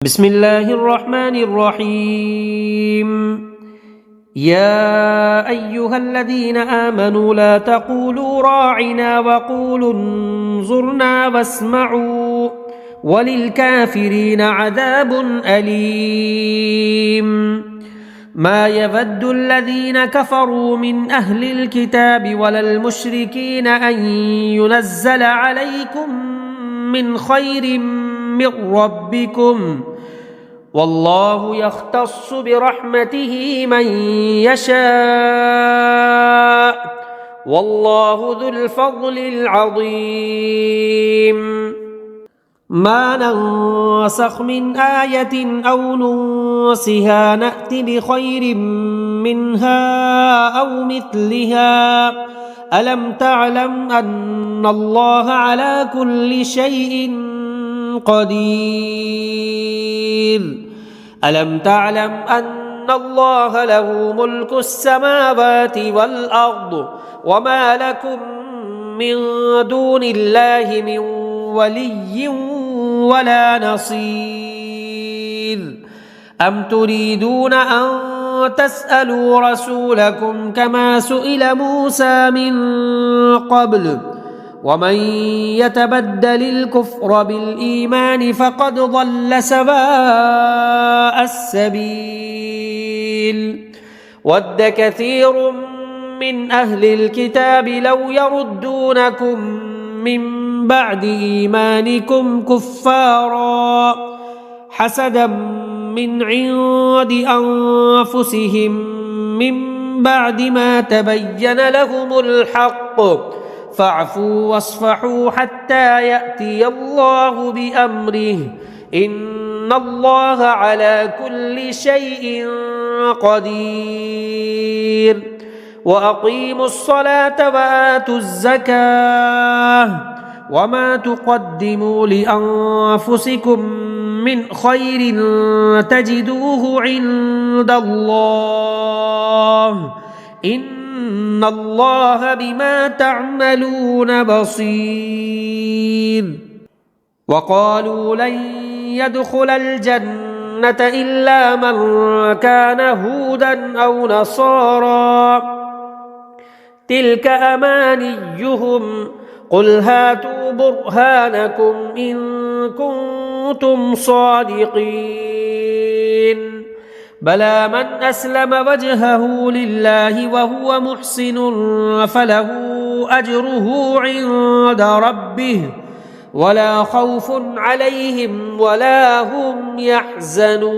بسم الله الرحمن الرحيم. يا أيها الذين آمنوا لا تقولوا راعنا وقولوا انظرنا واسمعوا وللكافرين عذاب أليم. ما يود الذين كفروا من أهل الكتاب ولا المشركين أن ينزل عليكم من خير من ربكم والله يختص برحمته من يشاء والله ذو الفضل العظيم. ما ننسخ من آية أو ننسها نأت بخير منها أو مثلها. ألم تعلم أن الله على كل شيء قدير؟ ألم تعلم أن الله له ملك السماوات والأرض وما لكم من دون الله من ولي ولا نصير؟ أم تريدون أن تسألوا رسولكم كما سئل موسى من قبل ومن يتبدل الكفر بالإيمان فقد ضل سواء السبيل. ود كثير من أهل الكتاب لو يردونكم من بعد إيمانكم كفارا حسدا من عند أنفسهم من بعد ما تبين لهم الحق فاعفوا واصفحوا حتى يأتي الله بأمره إن الله على كل شيء قدير. وأقيموا الصلاة وآتوا الزكاة وما تقدموا لأنفسكم من خير تجدوه عند الله إن الله بما تعملون بصير. وقالوا لن يدخل الجنة إلا من كان هودا أو نصارى تلك أمانيهم قل هاتوا برهانكم إن كنتم صادقين. بلى من أسلم وجهه لله وهو محسن فله أجره عند ربه ولا خوف عليهم ولا هم يحزنون.